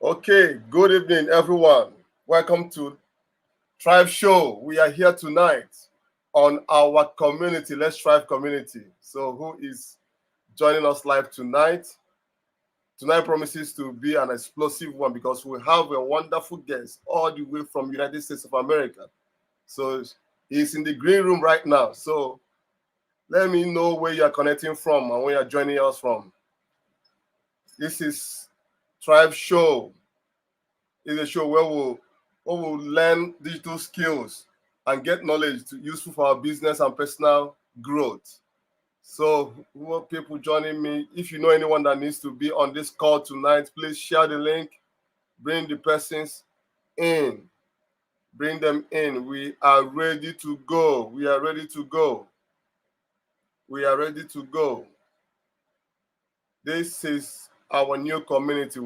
Okay, good evening, everyone. Welcome to Tribe Show. We are here tonight on our community, Let's Thrive community. So, who is joining us live tonight? Tonight promises to be an explosive one because we have a wonderful guest all the way from United States of America. So, he's in the green room right now. So, let me know where you are connecting from and where you are joining us from. This is Tribe Show. It's a show where we'll learn digital skills and get knowledge useful for our business and personal growth. So, who are people joining me? If you know anyone that needs to be on this call tonight, please share the link. Bring the persons in. Bring them in. We are ready to go. We are ready to go. We are ready to go. This is our new community.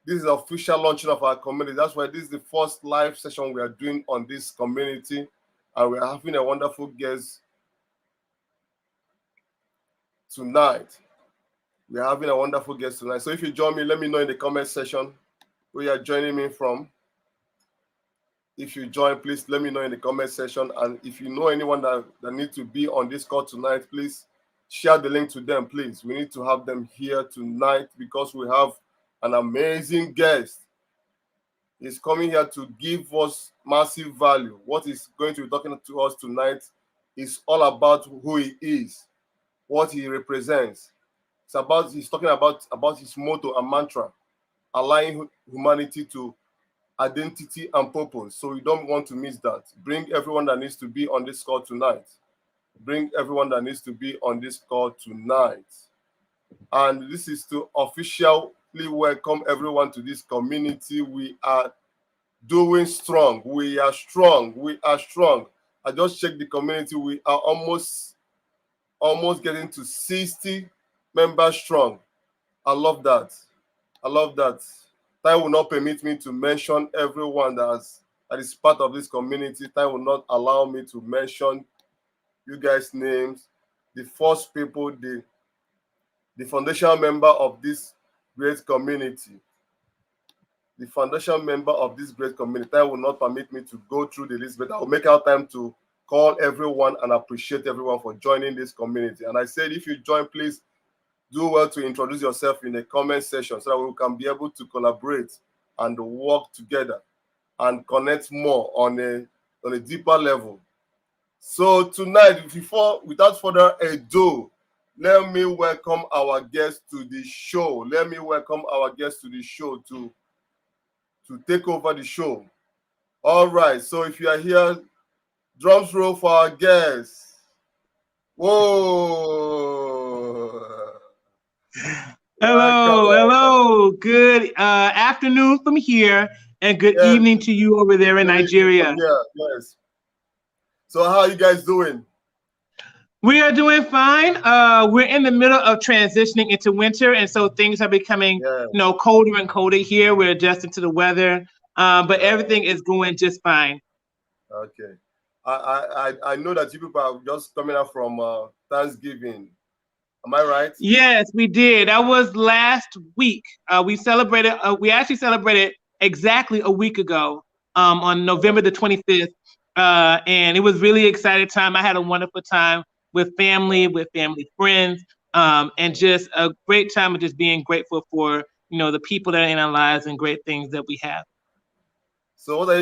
This is the official launching of our community. That's why this is the first live session we are doing on this community. And we are having a wonderful guest tonight. We are having a wonderful guest tonight. So if you join me, let me know in the comment section where you are joining me from. If you join, please let me know in the comment section. And if you know anyone that needs to be on this call tonight, please share the link to them, please. We need to have them here tonight because we have an amazing guest. He's coming here to give us massive value. What he's going to be talking to us tonight is all about who he is, what he represents. He's talking about his motto and mantra, aligning humanity to identity and purpose. So we don't want to miss that. Bring everyone that needs to be on this call tonight. Bring everyone that needs to be on this call tonight. And this is to officially welcome everyone to this community. We are doing strong. We are strong. We are strong. I just checked the community. We are almost getting to 60 members strong. I love that. I love that. Time will not permit me to mention everyone that is part of this community. Time will not allow me to mention you guys' names. The first people, the foundational member of this great community. The foundational member of this great community. Time will not permit me to go through the list, but I will make out time to call everyone and appreciate everyone for joining this community. And I said, if you join, please do well to introduce yourself in the comment section so that we can be able to collaborate and work together and connect more on a deeper level. So tonight, without further ado, let me welcome our guest to the show. Let me welcome our guest to the show to take over the show. All right, so if you are here, drums roll for our guest. Whoa! Hello. Good afternoon from here, and good evening to you over there in Nigeria. Yeah, yes. So how are you guys doing? We are doing fine. We're in the middle of transitioning into winter, and so things are becoming, colder and colder here. We're adjusting to the weather, but everything is going just fine. Okay. I know that you people are just coming out from Thanksgiving. Am I right? Yes, we did. That was last week. We actually celebrated exactly a week ago, on November the 25th. And it was really exciting time. I had a wonderful time with family friends, and just a great time of just being grateful for, the people that are in our lives and great things that we have. So how are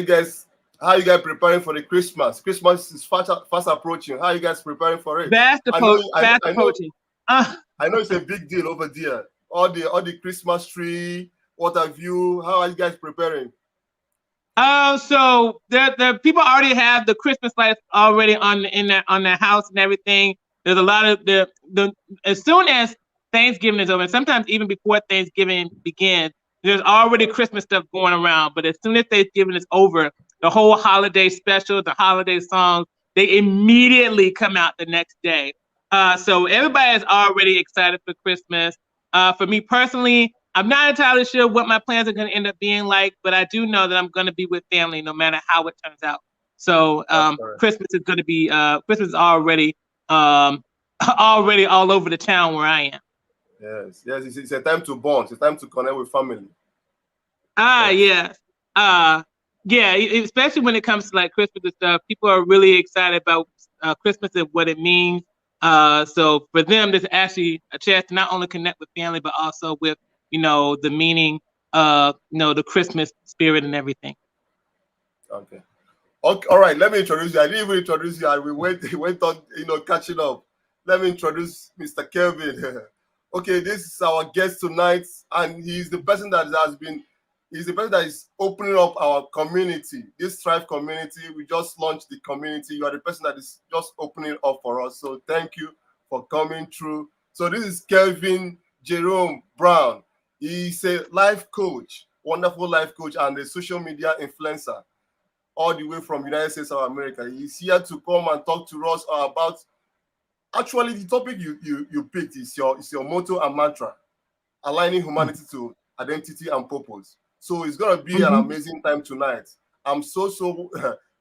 you guys preparing for the Christmas? Christmas is fast approaching. How are you guys preparing for it? Fast approaching. I know it's a big deal over there. All the Christmas tree, what have you? How are you guys preparing? So the people already have the Christmas lights already on their house and everything. There's a lot of the as soon as Thanksgiving is over, and sometimes even before Thanksgiving begins, there's already Christmas stuff going around. But as soon as Thanksgiving is over, the whole holiday special, the holiday songs, they immediately come out the next day. So everybody is already excited for Christmas. For me personally, I'm not entirely sure what my plans are going to end up being like, but I do know that I'm going to be with family no matter how it turns out. So Christmas is going to be Christmas is already all over the town where I am. Yes, it's a time to bond. It's a time to connect with family. Yes. Yes. Yeah, especially when it comes to like Christmas and stuff, people are really excited about Christmas and what it means. So for them, there's actually a chance to not only connect with family, but also with, the meaning of, the Christmas spirit and everything. Okay. Okay, all right. Let me introduce you. I didn't even introduce you, and we went on, catching up. Let me introduce Mr. Kelvin. Okay, this is our guest tonight, and he's the person that he's the person that is opening up our community, this Thrive community. We just launched the community. You are the person that is just opening up for us. So thank you for coming through. So this is Kelvin Jerome Brown. He's a life coach, wonderful life coach, and a social media influencer all the way from United States of America. He's here to come and talk to us about actually the topic you picked is your motto and mantra, aligning humanity to identity and purpose. So it's gonna be an Mhm. amazing time tonight. I'm so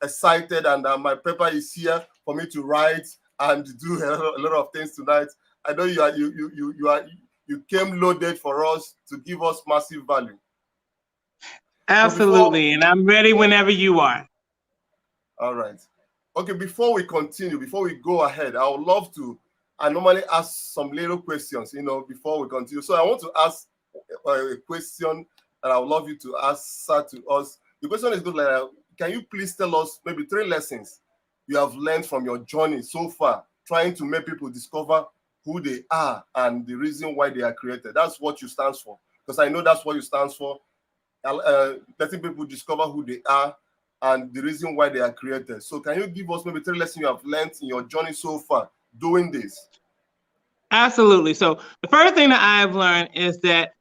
excited, and my paper is here for me to write and do a lot of things tonight. I know you came loaded for us to give us massive value. So before Absolutely, and I'm ready whenever you are. All right. Okay, before we continue, before we go ahead, I would love to. I normally ask some little questions, before we continue. So I want to ask a question that I would love you to answer to us. The question is good, like, can you please tell us maybe 3 lessons you have learned from your journey so far, trying to make people discover who they are and the reason why they are created? That's what you stand for, because I know that's what you stand for. Letting people discover who they are and the reason why they are created. So can you give us maybe 3 lessons you have learned in your journey so far doing this? Absolutely. So the first thing that I've learned is that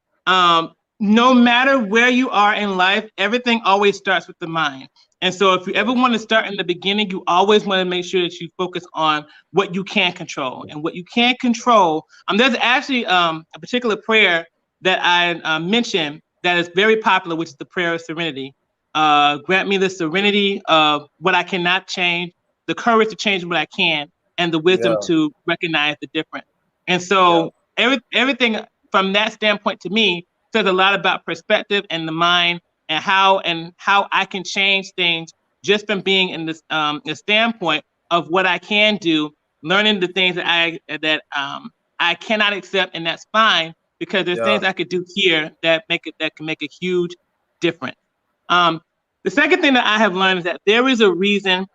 no matter where you are in life, everything always starts with the mind. And so if you ever want to start in the beginning, you always want to make sure that you focus on what you can control. And what you can't control, there's actually a particular prayer that I mentioned that is very popular, which is the Prayer of Serenity. Grant me the serenity of what I cannot change, the courage to change what I can, and the wisdom Yeah, to recognize the difference. And yeah, so everything from that standpoint to me says a lot about perspective and the mind and how I can change things just from being in this the standpoint of what I can do, learning the things that I cannot accept, and that's fine because there's yeah, things I could do here that can make a huge difference. Um, the second thing that I have learned is that there is a reason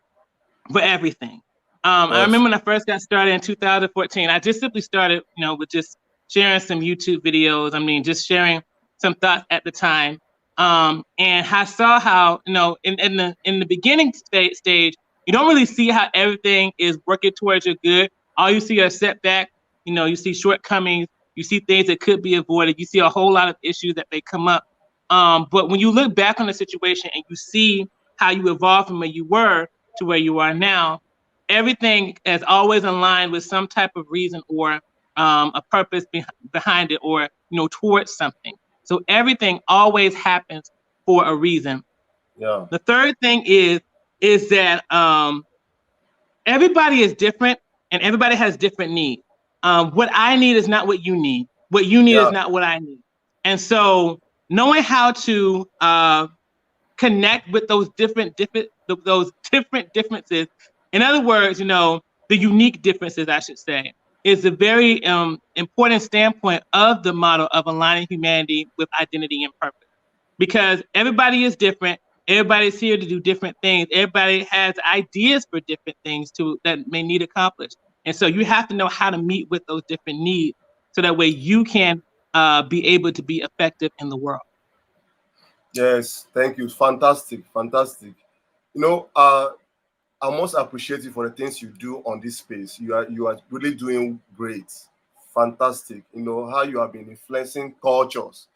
for everything. I yes, remember when I first got started in 2014, I just simply started, with just sharing some YouTube videos. Just sharing some thoughts at the time. And I saw how, in the beginning stage, you don't really see how everything is working towards your good. All you see are setbacks, you see shortcomings, you see things that could be avoided, you see a whole lot of issues that may come up. But when you look back on the situation and you see how you evolved from where you were to where you are now, everything is always aligned with some type of reason or a purpose behind it, or towards something. So everything always happens for a reason. yeah, The third thing is that everybody is different and everybody has different needs. What I need is not what you need. What you need is yeah, not what I need. And so knowing how to connect with those different differences. In other words, the unique differences, I should say, is a very important standpoint of the model of aligning humanity with identity and purpose. Because everybody is different. Everybody's here to do different things. Everybody has ideas for different things that may need accomplished. And so you have to know how to meet with those different needs so that way you can be able to be effective in the world. yes. Thank you. Fantastic, fantastic. You know, uh, I must appreciate you for the things you do on this space. You are really doing great, fantastic. You know how you have been influencing cultures,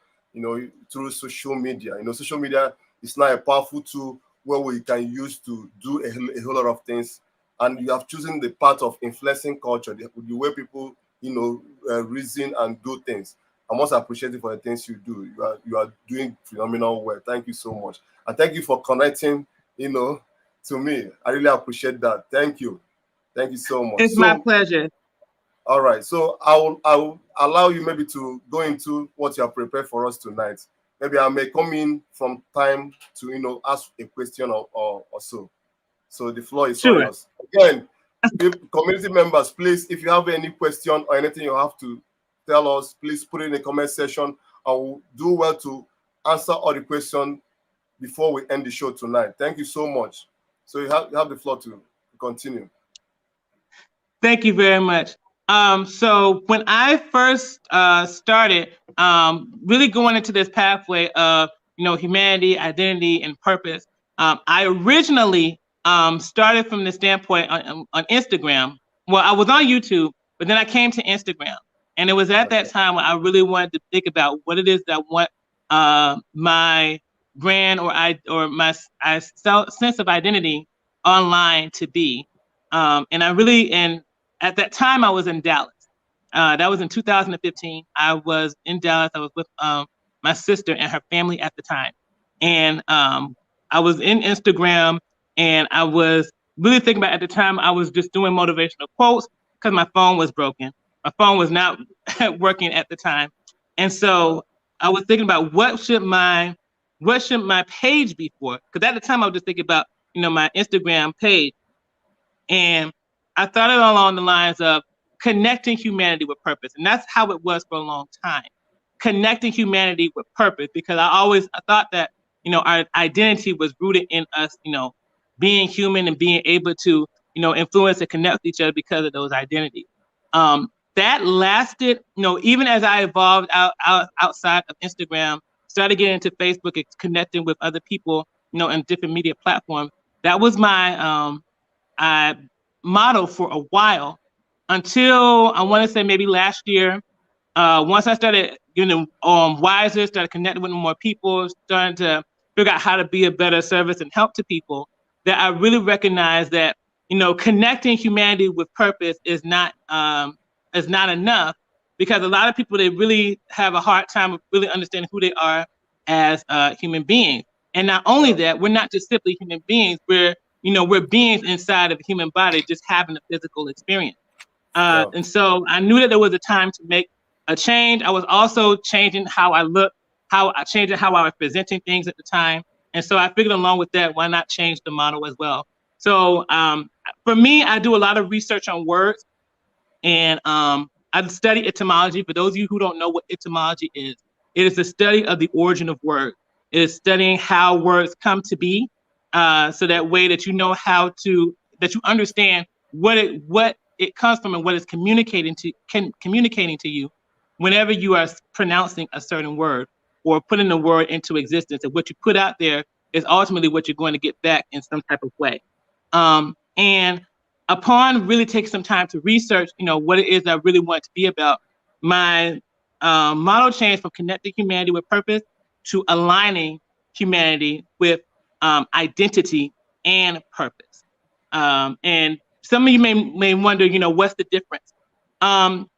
through social media. Social media is now a powerful tool where we can use to do a whole lot of things. And you have chosen the path of influencing culture, the way people, reason and do things. I must appreciate you for the things you do. You are doing phenomenal work. Thank you so much, and thank you for connecting. To me. I really appreciate that. Thank you. Thank you so much. It's my So, pleasure. all right. So I will allow you maybe to go into what you have prepared for us tonight. maybe I may come in from time to ask a question or so. So the floor is all Sure. yours. Again, community members, please, if you have any question or anything you have to tell us, please put it in the comment section. I will do well to answer all the questions before we end the show tonight. Thank you so much. So you have the floor to continue. Thank you very much. So when I first started really going into this pathway of humanity, identity, and purpose, I originally started from the standpoint on Instagram. Well, I was on YouTube, but then I came to Instagram, and it was at that time when I really wanted to think about what it is that I want my brand or my sense of identity online to be. And at that time, I was in Dallas. That was in 2015. I was in Dallas. I was with my sister and her family at the time. And I was in Instagram, and I was really thinking about, at the time, I was just doing motivational quotes because my phone was broken. My phone was not working at the time. And so I was thinking about what should my page be for? Because at the time I was just thinking about, my Instagram page. And I thought it along the lines of connecting humanity with purpose. And that's how it was for a long time. Connecting humanity with purpose, because I thought that, our identity was rooted in us, being human and being able to, influence and connect with each other because of those identities. That lasted, even as I evolved outside of Instagram, started getting into Facebook and connecting with other people, in different media platforms. That was my model for a while, until I want to say maybe last year. Once I started getting wiser, started connecting with more people, starting to figure out how to be a better service and help to people, that I really recognized that, connecting humanity with purpose is not enough, because a lot of people, they really have a hard time of really understanding who they are as human beings. And not only that, we're not just simply human beings, we're beings inside of a human body, just having a physical experience. And so I knew that there was a time to make a change. I was also changing how I look, how I was presenting things at the time. And so I figured, along with that, why not change the model as well? So for me, I do a lot of research on words, and I study etymology. For those of you who don't know what etymology is, it is the study of the origin of words. It is studying how words come to be, so that way that that you understand what it comes from and what it's communicating to you whenever you are pronouncing a certain word or putting the word into existence. And what you put out there is ultimately what you're going to get back in some type of way. And upon really taking some time to research, what it is I really want to be about, my model changed from connecting humanity with purpose to aligning humanity with identity and purpose. And some of you may wonder, what's the difference?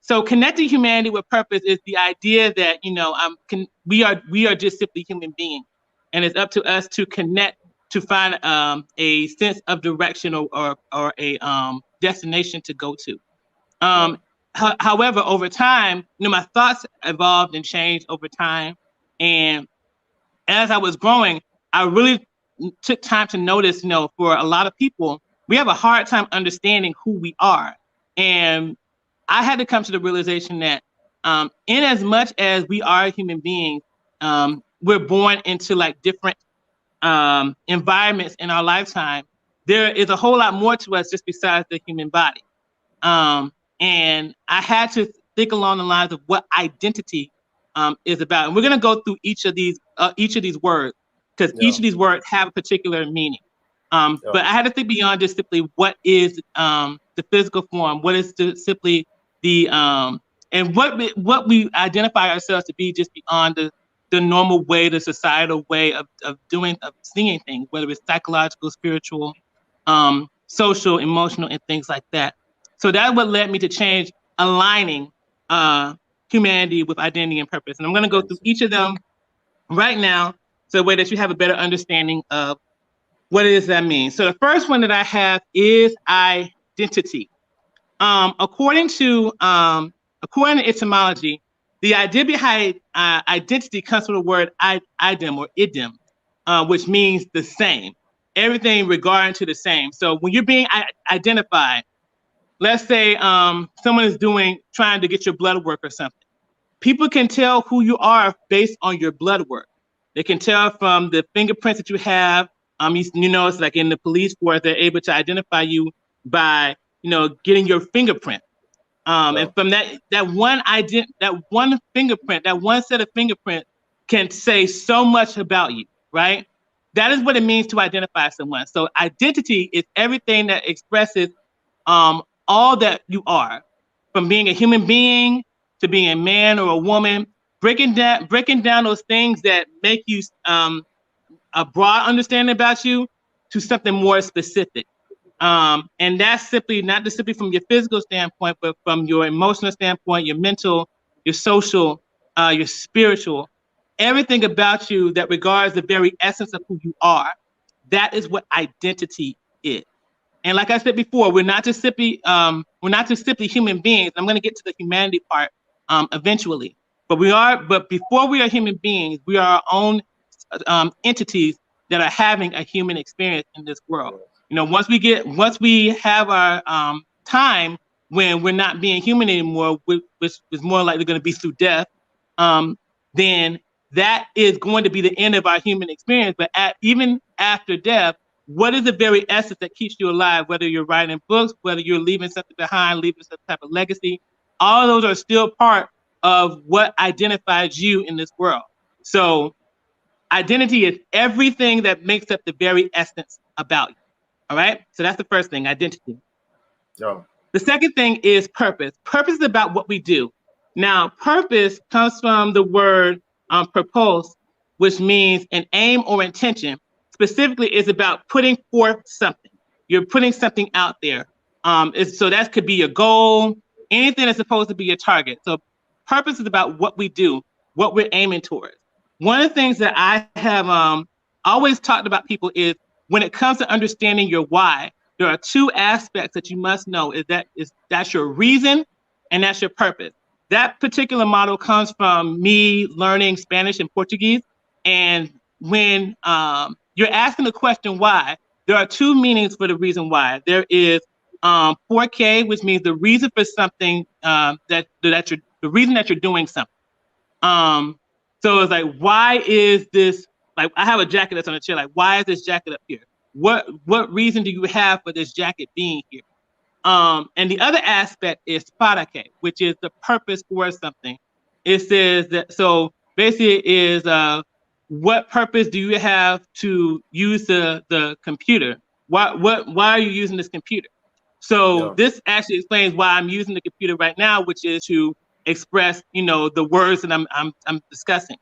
So connecting humanity with purpose is the idea that, we are just simply human beings, and it's up to us to connect to find a sense of direction or a destination to go to. However, over time, my thoughts evolved and changed over time, and as I was growing, I really took time to notice, for a lot of people, we have a hard time understanding who we are. And I had to come to the realization that in as much as we are human beings, we're born into different environments in our lifetime. There is a whole lot more to us just besides the human body. And I had to think along the lines of what identity is about. And we're going to go through each of these words, because each of these words have a particular meaning. But I had to think beyond just simply what is the physical form, what is simply the and what we identify ourselves to be, just beyond the normal way, the societal way of seeing things, whether it's psychological, spiritual, social, emotional, and things like that. So that's what led me to change, aligning humanity with identity and purpose. And I'm going to go through each of them right now, so the way that you have a better understanding of what it is that means. So the first one that I have is identity. According to etymology, The idea behind identity comes from the word idem or idim, which means the same. Everything regarding to the same. So when you're being identified, let's say someone is trying to get your blood work or something. People can tell who you are based on your blood work. They can tell from the fingerprints that you have. You know, it's like in the police force, they're able to identify you by, getting your fingerprint. And from that one fingerprint, that one set of fingerprints can say so much about you, right? That is what it means to identify someone. So identity is everything that expresses all that you are, from being a human being to being a man or a woman, breaking down those things that make you a broad understanding about you to something more specific. And that's simply not just simply from your physical standpoint, but from your emotional standpoint, your mental, your social, your spiritual, everything about you that regards the very essence of who you are. That is what identity is. And like I said before, we're not just simply human beings. I'm going to get to the humanity part eventually, but before we are human beings, we are our own entities that are having a human experience in this world. Once we have our time when we're not being human anymore, which is more likely going to be through death, then that is going to be the end of our human experience. But even after death, what is the very essence that keeps you alive? Whether you're writing books, whether you're leaving something behind, leaving some type of legacy, all of those are still part of what identifies you in this world. So identity is everything that makes up the very essence about you. All right. So that's the first thing, identity. Yeah. The second thing is purpose. Purpose is about what we do. Now, purpose comes from the word purpose, which means an aim or intention. Specifically, is about putting forth something. You're putting something out there. So that could be your goal, anything that's supposed to be your target. So purpose is about what we do, what we're aiming towards. One of the things that I have always talked about people is when it comes to understanding your why, there are two aspects that you must know. That's your reason and that's your purpose. That particular model comes from me learning Spanish and Portuguese. And when you're asking the question why, there are two meanings for the reason why. There is porque, which means the reason for something, the reason that you're doing something. So it's like, why is this, like, I have a jacket that's on a chair, like, why is this jacket up here? What reason do you have for this jacket being here? And the other aspect is para qué, which is the purpose for something. It says that, so basically it is what purpose do you have to use the computer? Why are you using this computer? So this actually explains why I'm using the computer right now, which is to express, the words that I'm discussing.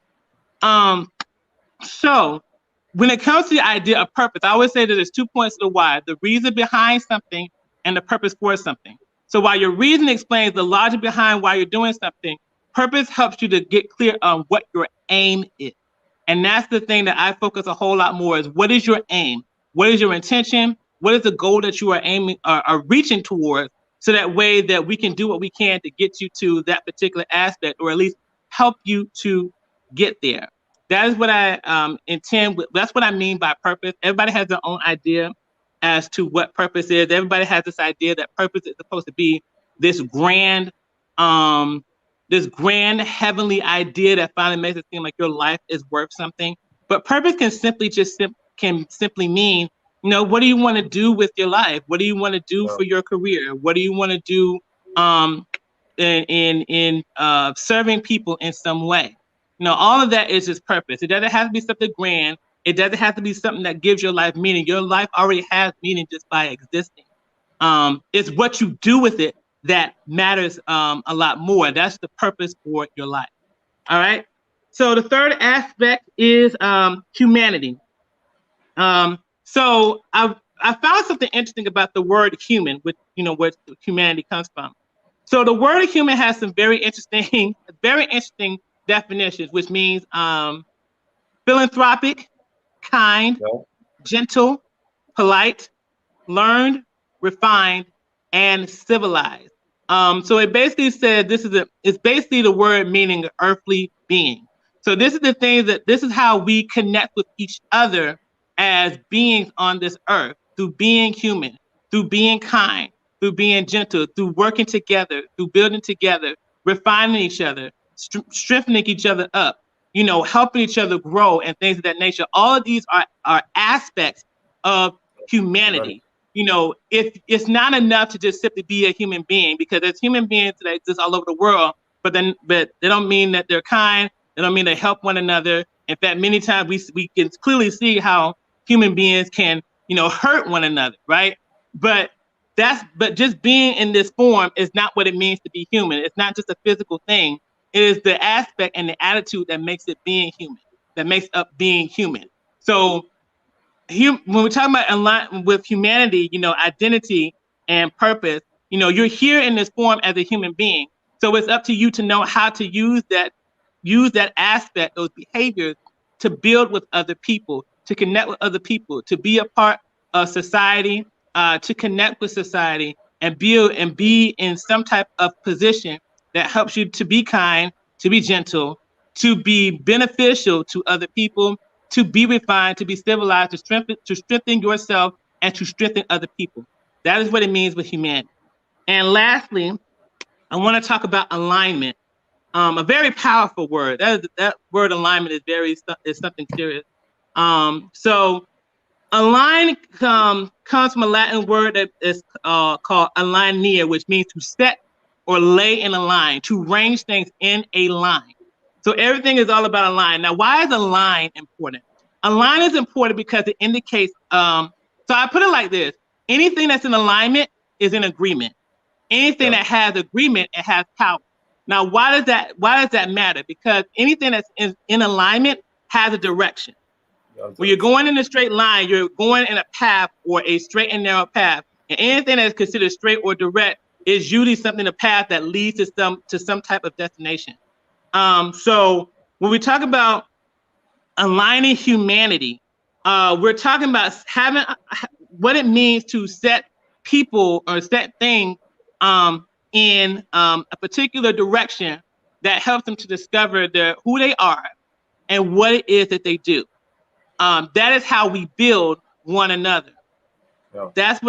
So when it comes to the idea of purpose, I always say that there's 2 points to the why: the reason behind something and the purpose for something. So while your reason explains the logic behind why you're doing something, purpose helps you to get clear on what your aim is. And that's the thing that I focus a whole lot more is, what is your aim? What is your intention? What is the goal that you are aiming or reaching towards? So that way that we can do what we can to get you to that particular aspect, or at least help you to get there. That is what I intend with, that's what I mean by purpose. Everybody has their own idea as to what purpose is. Everybody has this idea that purpose is supposed to be this grand heavenly idea that finally makes it seem like your life is worth something. But purpose can simply mean, what do you want to do with your life? What do you want to do for your career? What do you want to do in serving people in some way? All of that is just purpose. It doesn't have to be something grand. It doesn't have to be something that gives your life meaning. Your life already has meaning just by existing. It's what you do with it that matters a lot more. That's the purpose for your life. All right. So the third aspect is humanity. So I found something interesting about the word human, which, where humanity comes from. So the word human has some very interesting definitions, which means philanthropic, kind, gentle, polite, learned, refined, and civilized. So it basically said it's basically the word meaning earthly being. So this is the thing this is how we connect with each other as beings on this earth, through being human, through being kind, through being gentle, through working together, through building together, refining each other, strengthening each other up, helping each other grow and things of that nature. All of these are aspects of humanity. If it's not enough to just simply be a human being, because there's human beings that exist all over the world, but they don't mean that they're kind. They don't mean they help one another. In fact, many times we can clearly see how human beings can, hurt one another, right? But just being in this form is not what it means to be human. It's not just a physical thing. It is the aspect and the attitude that makes it being human, that makes up being human. So when we're talking about align with humanity, identity and purpose, you're here in this form as a human being. So it's up to you to know how to use that aspect, those behaviors, to build with other people, to connect with other people, to be a part of society, to connect with society, and build and be in some type of position that helps you to be kind, to be gentle, to be beneficial to other people, to be refined, to be civilized, to strengthen yourself and to strengthen other people. That is what it means with humanity. And lastly, I want to talk about alignment. A very powerful word. That word alignment is something serious. So align comes from a Latin word that is called alinea, which means to set or lay in a line, to arrange things in a line. So everything is all about a line. Now, why is a line important? A line is important because it indicates, so I put it like this: anything that's in alignment is in agreement. Anything that has agreement, it has power. Now, why does that matter? Because anything that's in alignment has a direction. When you're going in a straight line, you're going in a path, or a straight and narrow path. And anything that's considered straight or direct is usually something, a path that leads to some type of destination. So when we talk about aligning humanity, we're talking about having what it means to set people or set things in a particular direction that helps them to discover who they are and what it is that they do. That is how we build one another. Yeah. That's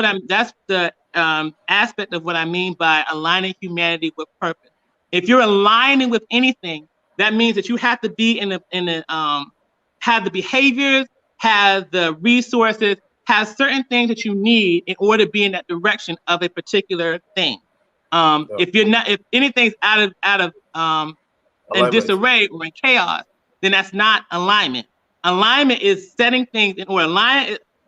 the aspect of what I mean by aligning humanity with purpose. If you're aligning with anything, that means that you have to be have the behaviors, have the resources, have certain things that you need in order to be in that direction of a particular thing. Yeah. If anything's out of in disarray or in chaos, then that's not alignment. Alignment is setting things in order.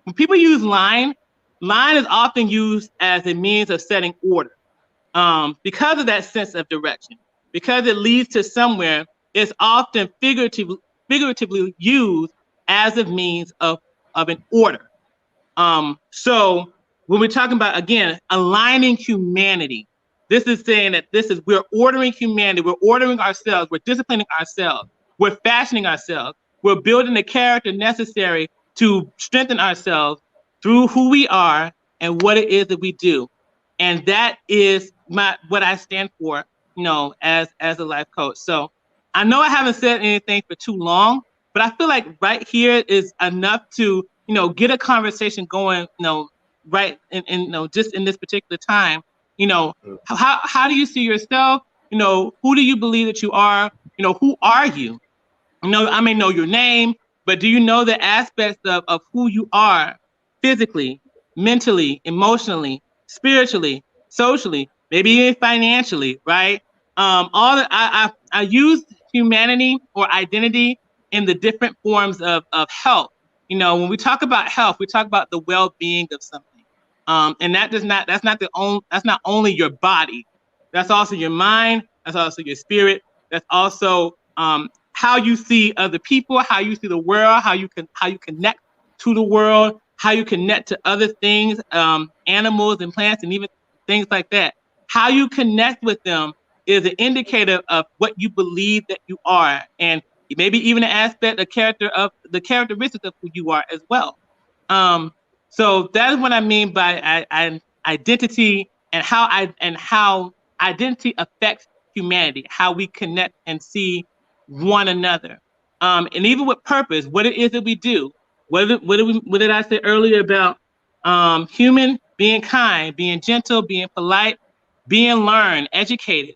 When people use line is often used as a means of setting order. Because of that sense of direction, because it leads to somewhere, it's often figuratively used as a means of an order. So when we're talking about, again, aligning humanity, this is saying that we're ordering humanity, we're ordering ourselves, we're disciplining ourselves, we're fashioning ourselves, we're building the character necessary to strengthen ourselves through who we are and what it is that we do. And that is what I stand for, as a life coach. So I know I haven't said anything for too long, but I feel like right here is enough to, get a conversation going, right in just in this particular time. How do you see yourself? Who do you believe that you are? Who are you? I may know your name, but do you know the aspects of who you are physically, mentally, emotionally, spiritually, socially, maybe even financially, right? I use humanity or identity in the different forms of health. When we talk about health, we talk about the well-being of something. And that's not only your body, that's also your mind, that's also your spirit, that's also how you see other people, how you see the world, how you connect to the world, how you connect to other things, animals and plants, and even things like that. How you connect with them is an indicator of what you believe that you are, and maybe even an aspect, the characteristics of who you are as well. So that is what I mean by identity, and how identity affects humanity, how we connect and see one another. And even with purpose, what it is that we do. What did I say earlier about human being kind, being gentle, being polite, being learned, educated,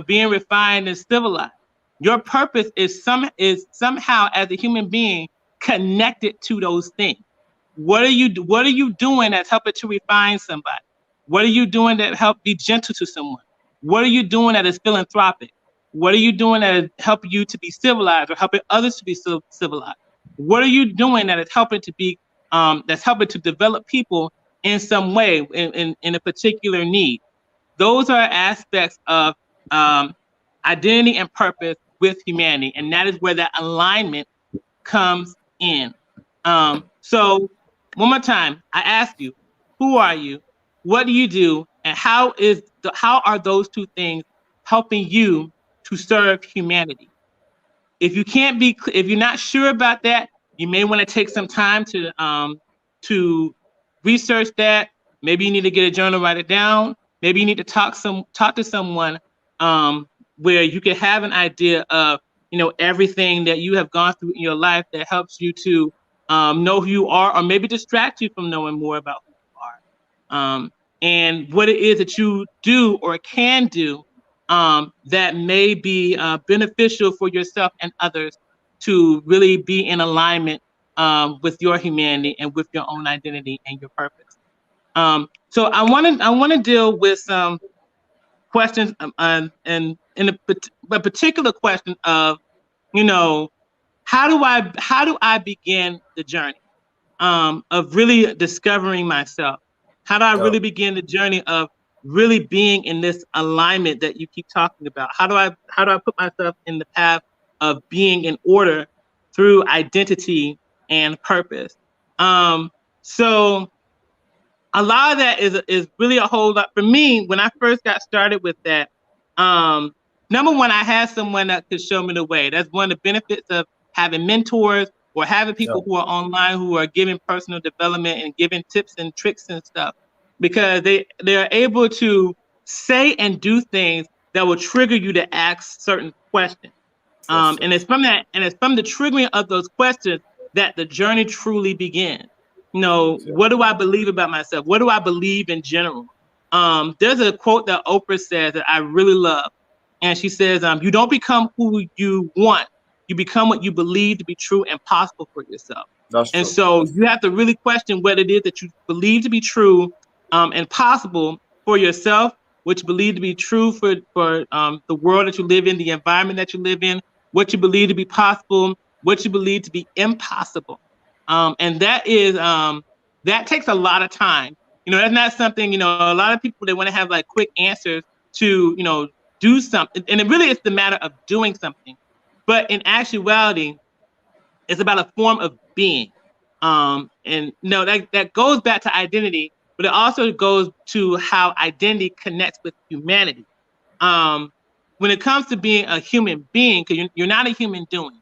being refined and civilized. Your purpose is somehow as a human being connected to those things. What are you doing that's helping to refine somebody? What are you doing that help be gentle to someone? What are you doing that is philanthropic? What are you doing that is helping you to be civilized or helping others to be civilized? What are you doing that is helping to be that's helping to develop people in some way in a particular need? Those are aspects of identity and purpose with humanity, and that is where that alignment comes in. So one more time, I ask you, who are you? What do you do? And how are those two things helping you to serve humanity? If you're not sure about that, you may want to take some time to research that. Maybe you need to get a journal, write it down. Maybe you need to talk to someone where you can have an idea of everything that you have gone through in your life that helps you to know who you are, or maybe distract you from knowing more about who you are, and what it is that you do or can do that may be beneficial for yourself and others to really be in alignment with your humanity and with your own identity and your purpose. So I want to deal with some questions and in a particular question of how do I begin the journey of really discovering myself? How do I Yeah. really begin the journey of really being in this alignment that you keep talking about? How do I put myself in the path of being in order through identity and purpose? So a lot of that is really a whole lot for me. When I first got started with that, number one, I had someone that could show me the way. That's one of the benefits of having mentors or having Yeah. people who are online who are giving personal development and giving tips and tricks and stuff, because they're able to say and do things that will trigger you to ask certain questions. Yes, And yes. it's from the triggering of those questions that the journey truly begins. Yeah. What do I believe about myself? What do I believe in general? There's a quote that Oprah says that I really love. And she says, you don't become who you want. You become what you believe to be true and possible for yourself. That's And true. so That's you have to really question what it is that you believe to be true and possible for yourself, which you believe to be true for the world that you live in, the environment that you live in, what you believe to be possible, what you believe to be impossible. And that takes a lot of time. That's not something, a lot of people, they want to have like quick answers to, do something. And it really is the matter of doing something. But in actuality, it's about a form of being. And that goes back to identity, but it also goes to how identity connects with humanity. Um, when it comes to being a human being, because you're not a human doing,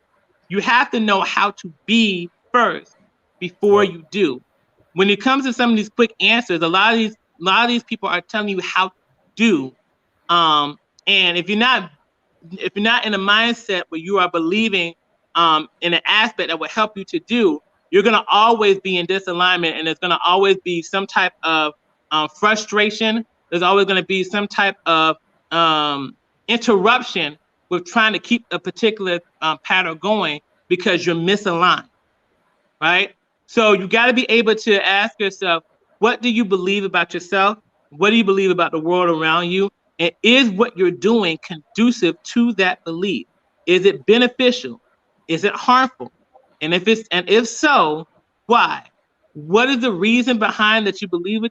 you have to know how to be first before yeah. you do. When it comes to some of these quick answers, a lot of these people are telling you how to do. And if you're not in a mindset where you are believing in an aspect that will help you to do, you're going to always be in disalignment, and there's going to always be some type of frustration. There's always going to be some type of interruption with trying to keep a particular pattern going because you're misaligned, right? So you got to be able to ask yourself, what do you believe about yourself? What do you believe about the world around you? And is what you're doing conducive to that belief? Is it beneficial? Is it harmful? And if so, why? What is the reason behind that you believe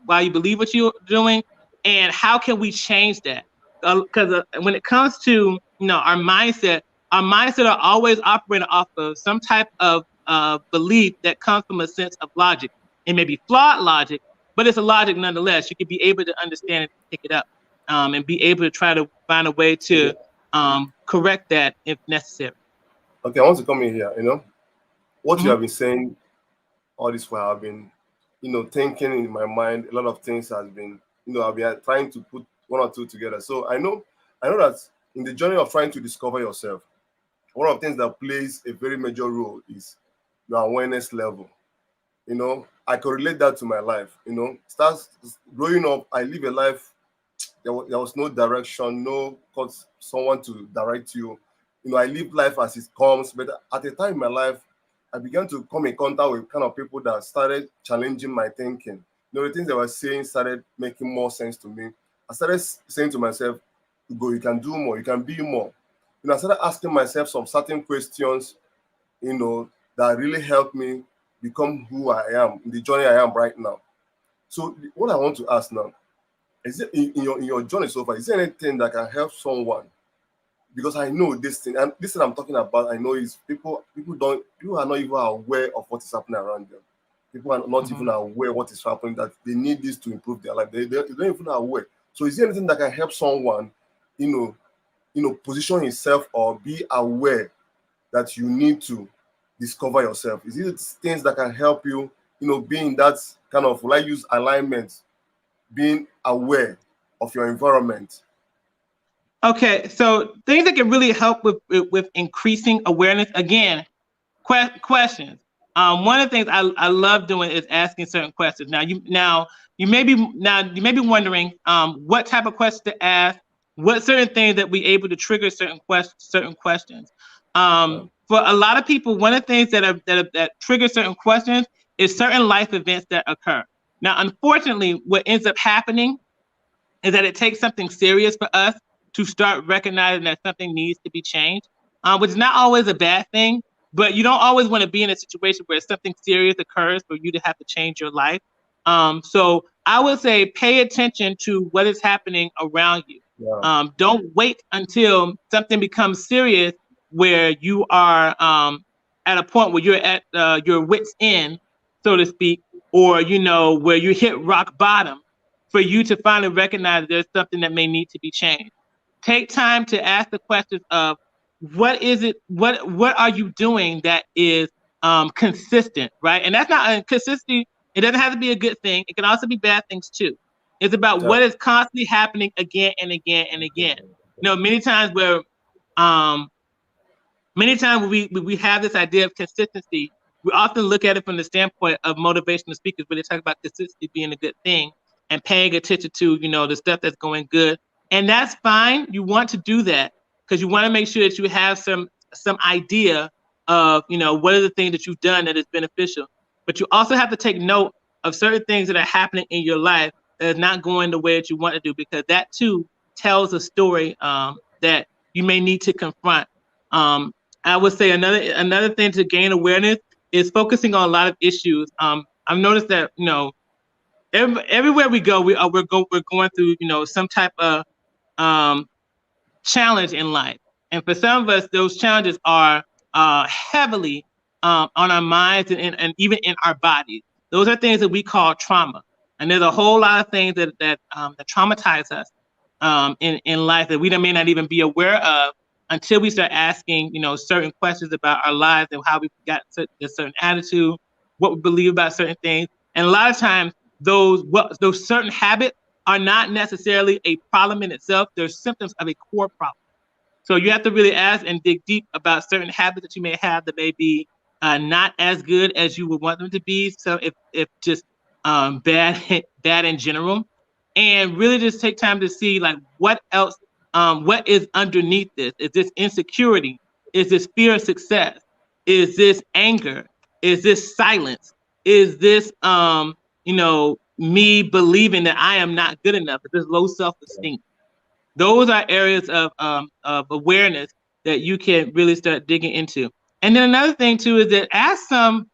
why you believe what you're doing, and how can we change that? Because when it comes to our mindset are always operating off of some type of belief that comes from a sense of logic. It may be flawed logic, but it's a logic nonetheless. You can be able to understand it, pick it up, and be able to try to find a way Okay. to correct that if necessary. Okay, I want to come in here. What you Hmm. have been saying all this while, I've been, thinking in my mind. A lot of things has been, I've been trying to put one or two together. So I know that in the journey of trying to discover yourself, one of the things that plays a very major role is your awareness level. I can relate that to my life. Starts growing up, I live a life, there was no direction, no cause someone to direct you. I live life as it comes. But at a time in my life, I began to come in contact with kind of people that started challenging my thinking. The things they were saying started making more sense to me. I started saying to myself, "Go, you can do more, you can be more." I started asking myself some certain questions, that really helped me become who I am in the journey I am right now. So what I want to ask now is, it in your journey so far, is there anything that can help someone? Because I know this thing, and this thing I'm talking about, I know is people are not even aware of what is happening around them. People are not even aware what is happening, that they need this to improve their life. They don't even aware. So is there anything that can help someone, position himself or be aware that you need to discover yourself? Is it things that can help you, being that kind of, will I use alignment, being aware of your environment? Okay, so things that can really help with increasing awareness. Again, questions. One of the things I love doing is asking certain questions. You may be wondering what type of questions to ask, what certain things that we able to trigger certain questions. For a lot of people, one of the things that trigger certain questions is certain life events that occur. Now, unfortunately, what ends up happening is that it takes something serious for us to start recognizing that something needs to be changed, which is not always a bad thing, but you don't always want to be in a situation where something serious occurs for you to have to change your life. So I would say pay attention to what is happening around you. Yeah. Don't wait until something becomes serious where you are at a point where you're at your wit's end, so to speak, or where you hit rock bottom for you to finally recognize that there's something that may need to be changed. Take time to ask the questions of what is it, what are you doing that is consistent, right? And that's not consistency. It doesn't have to be a good thing. It can also be bad things too. It's about Yeah. what is constantly happening again and again and again. Many times where um, we have this idea of consistency, we often look at it from the standpoint of motivational speakers, where they talk about consistency being a good thing and paying attention to, the stuff that's going good. And that's fine. You want to do that because you want to make sure that you have some idea of, what are the things that you've done that is beneficial. But you also have to take note of certain things that are happening in your life that is not going the way that you want to do, because that too tells a story that you may need to confront. I would say another thing to gain awareness is focusing on a lot of issues. I've noticed that everywhere we go, we're going through some type of challenge in life, and for some of us, those challenges are heavily on our minds and even in our bodies. Those are things that we call trauma, and there's a whole lot of things that traumatize us in life that we may not even be aware of until we start asking, certain questions about our lives and how we got a certain attitude, what we believe about certain things. And a lot of times, those certain habits are not necessarily a problem in itself. They're symptoms of a core problem. So you have to really ask and dig deep about certain habits that you may have that may be not as good as you would want them to be. So if just bad in general, and really just take time to see like what else, what is underneath this. Is this insecurity? Is this fear of success? Is this anger? Is this silence? Is this me believing that I am not good enough? Is this low self-esteem? Those are areas of awareness that you can really start digging into. And then another thing too is that ask some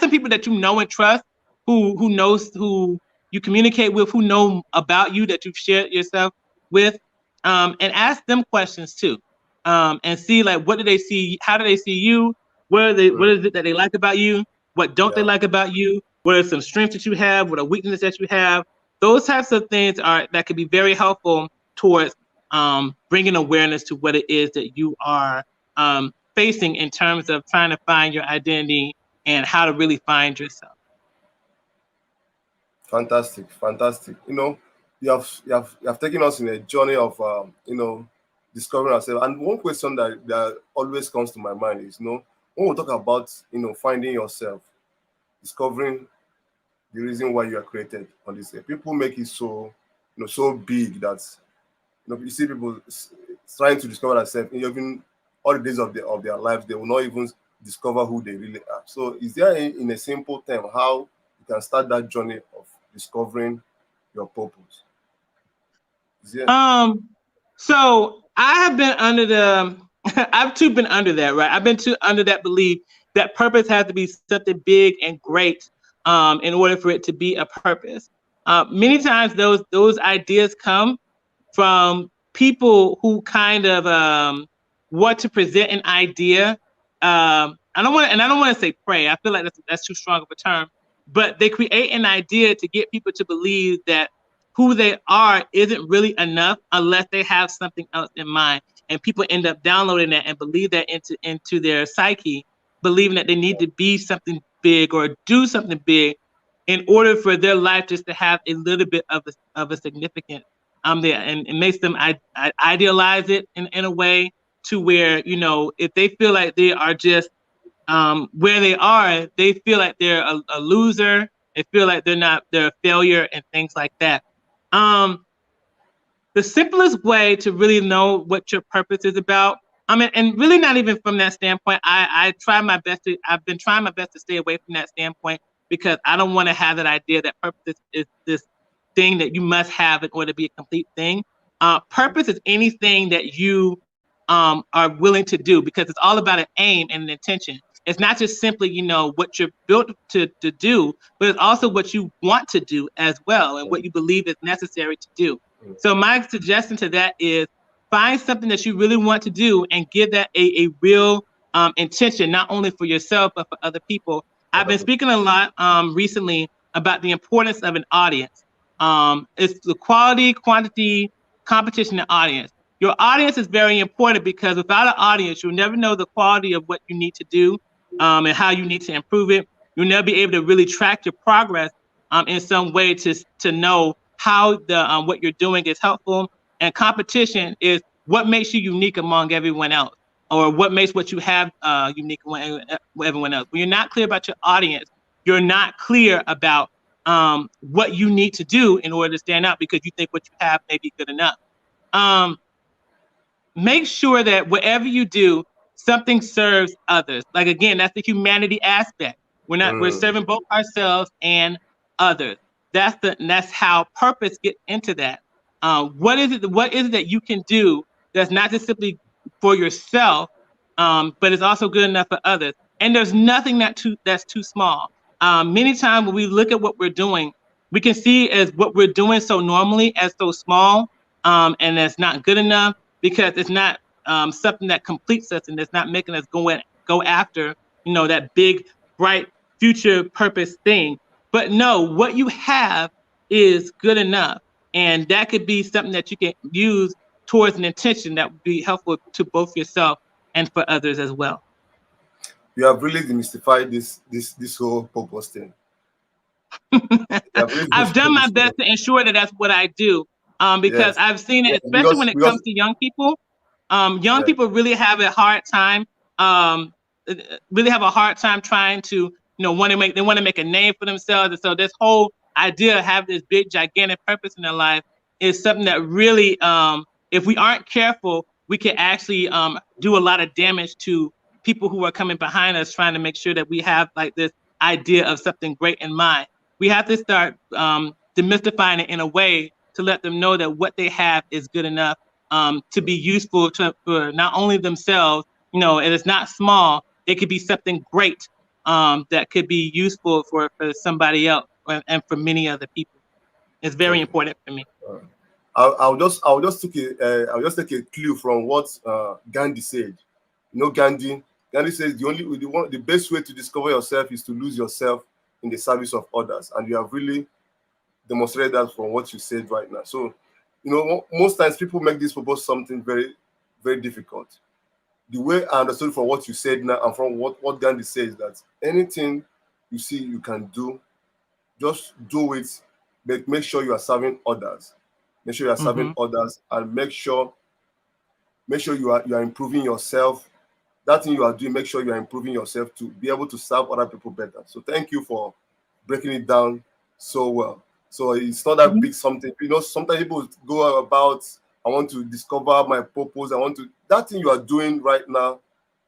people that you know and trust, who you communicate with, who know about you, that you've shared yourself with, and ask them questions too, and see like what do they see, how do they see you, what is it that they like about you, what don't they like about you, what are some strengths that you have, what are weaknesses that you have. Those types of things that can be very helpful towards bringing awareness to what it is that you are facing in terms of trying to find your identity and how to really find yourself. Fantastic, fantastic. you have taken us in a journey of discovering ourselves. And one question that always comes to my mind is, when we talk about finding yourself, discovering the reason why you are created on this earth, people make it so big that you see people trying to discover themselves. Even all the days of their lives, they will not even discover who they really are. So is there, in a simple term, how you can start that journey of discovering your purpose? So I have been under the I've too been under that, right? I've been too under that belief that purpose has to be something big and great in order for it to be a purpose. Many times those ideas come from people who kind of want to present an idea. I don't want to say pray. I feel like that's too strong of a term, but they create an idea to get people to believe that who they are isn't really enough unless they have something else in mind. And people end up downloading that and believe that into their psyche, believing that they need to be something big or do something big in order for their life just to have a little bit of a significance there. And it makes them idealize it in a way to where, if they feel like they are just where they are, they feel like they're a loser. They feel like they're a failure and things like that. The simplest way to really know what your purpose is about, and really not even from that standpoint, I've been trying my best to stay away from that standpoint because I don't want to have that idea that purpose is this thing that you must have in order to be a complete thing. Purpose is anything that you are willing to do because it's all about an aim and an intention. It's not just simply, what you're built to do, but it's also what you want to do as well and what you believe is necessary to do. So my suggestion to that is find something that you really want to do and give that a real intention, not only for yourself, but for other people. I've been speaking a lot recently about the importance of an audience. It's the quality, quantity, competition, and audience. Your audience is very important because without an audience, you'll never know the quality of what you need to do and how you need to improve it. You'll never be able to really track your progress in some way to know how the what you're doing is helpful. And competition is what makes you unique among everyone else, or what makes what you have unique among everyone else. When you're not clear about your audience, you're not clear about what you need to do in order to stand out because you think what you have may be good enough. Make sure that whatever you do, something serves others. Like, again, that's the humanity aspect. We're serving both ourselves and others. That's how purpose gets into that. What is it that you can do that's not just simply for yourself, but it's also good enough for others? And there's nothing that's too small. Many times when we look at what we're doing, we can see as what we're doing so normally as so small, and that's not good enough because it's not something that completes us and it's not making us go after, that big, bright future purpose thing. But no, what you have is good enough. And that could be something that you can use towards an intention that would be helpful to both yourself and for others as well. You have really demystified this whole purpose thing. I've done my best to ensure that that's what I do, because I've seen it, especially when it comes to young people. Young people really have a hard time, trying to, want to make a name for themselves. And so this whole idea of having this big, gigantic purpose in their life is something that really, if we aren't careful, we can actually do a lot of damage to people who are coming behind us, trying to make sure that we have like this idea of something great in mind. We have to start demystifying it in a way to let them know that what they have is good enough to be useful for not only themselves, and it's not small. It could be something great that could be useful for somebody else and for many other people. It's very important for me. I'll just take a clue from what Gandhi said. Gandhi says the best way to discover yourself is to lose yourself in the service of others, and you have really demonstrated that from what you said right now. So, most times people make this purpose something very, very difficult. The way I understood from what you said now and from what Gandhi says, that anything you can do, just do it, but make sure you are serving others. make sure you are serving others, and make sure you are improving yourself. That thing you are doing, make sure you are improving yourself to be able to serve other people better. So thank you for breaking it down so well. So it's not that big something. Sometimes people go about, I want to discover my purpose. That thing you are doing right now,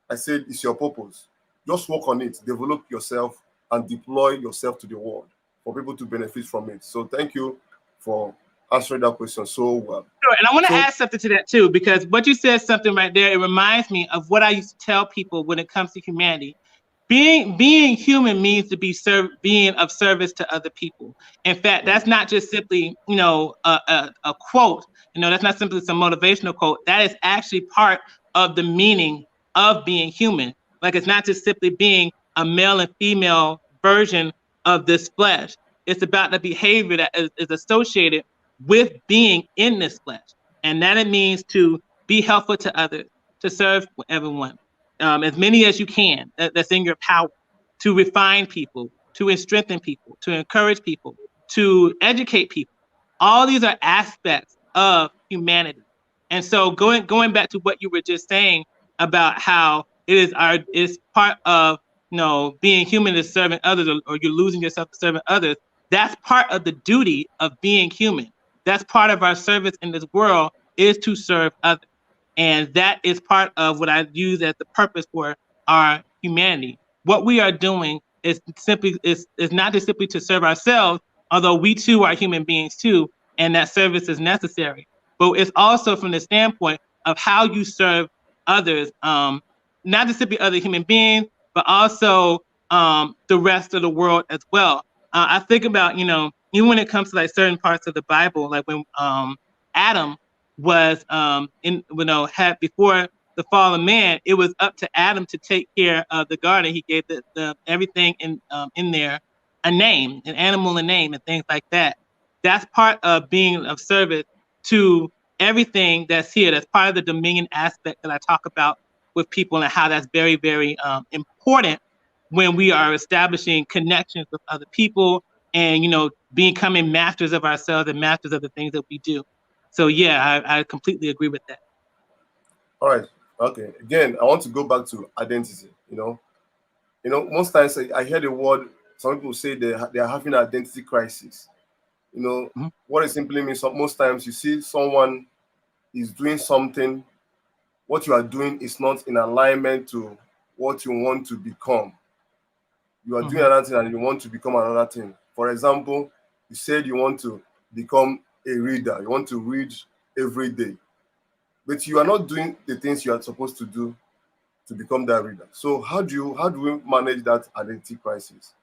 I said, it's your purpose. Just work on it, develop yourself, and deploy yourself to the world for people to benefit from it. So thank you for answering that question so well. Sure. And I want to add something to that too, because what you said, something right there, it reminds me of what I used to tell people when it comes to humanity. Being human means to be being of service to other people. In fact, that's not just simply, a quote. That's not simply some motivational quote. That is actually part of the meaning of being human. Like, it's not just simply being a male and female version of this flesh. It's about the behavior that is associated with being in this flesh. And that it means to be helpful to others, to serve everyone. As many as you can, that's in your power, to refine people, to strengthen people, to encourage people, to educate people. All these are aspects of humanity. And so going back to what you were just saying about how it's part of being human is serving others, or you're losing yourself to serving others. That's part of the duty of being human. That's part of our service in this world, is to serve others. And that is part of what I use as the purpose for our humanity. What we are doing is not just simply to serve ourselves, although we too are human beings too, and that service is necessary. But it's also from the standpoint of how you serve others, not just simply other human beings, but also the rest of the world as well. I think about, even when it comes to like certain parts of the Bible, like when Adam was had before the fall of man, it was up to Adam to take care of the garden. He gave the everything in there a name, an animal a name, and things like that. That's part of being of service to everything that's here. That's part of the dominion aspect that I talk about with people, and how that's very, very important when we are establishing connections with other people, and becoming masters of ourselves and masters of the things that we do. So yeah, I completely agree with that. All right. Okay. Again, I want to go back to identity. Most times I hear the word. Some people say they are having an identity crisis. What it simply means. Most times you see someone is doing something. What you are doing is not in alignment to what you want to become. You are doing another thing and you want to become another thing. For example, you said you want to become a reader. You want to read every day, but you are not doing the things you are supposed to do to become that reader. So how do we manage that identity crisis?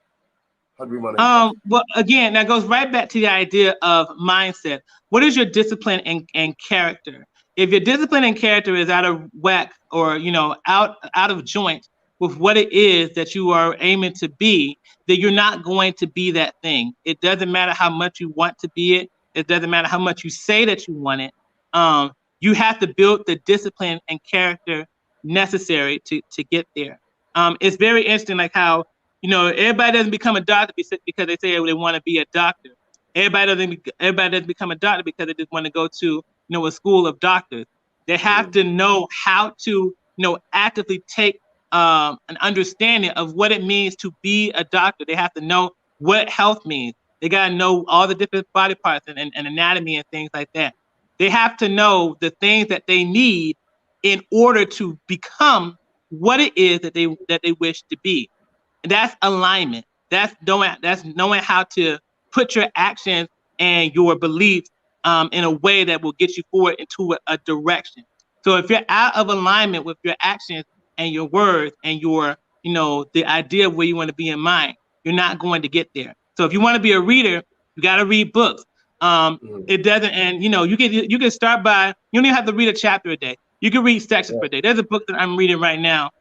How do we manage that? Well, again, that goes right back to the idea of mindset. What is your discipline and character? If your discipline and character is out of whack, or out of joint with what it is that you are aiming to be, then you're not going to be that thing. It doesn't matter how much you want to be it. It doesn't matter how much you say that you want it. You have to build the discipline and character necessary to get there. It's very interesting, like how everybody doesn't become a doctor because they say they want to be a doctor. Everybody doesn't become a doctor because they just want to go to a school of doctors. They have to know how to actively take an understanding of what it means to be a doctor. They have to know what health means. They got to know all the different body parts and anatomy and things like that. They have to know the things that they need in order to become what it is that they wish to be. And that's alignment. That's knowing how to put your actions and your beliefs in a way that will get you forward into a direction. So if you're out of alignment with your actions and your words and your, the idea of where you want to be in mind, you're not going to get there. So if you want to be a reader, you got to read books. It doesn't, and you can start by, you don't even have to read a chapter a day. You can read sections per day. There's a book that I'm reading right now,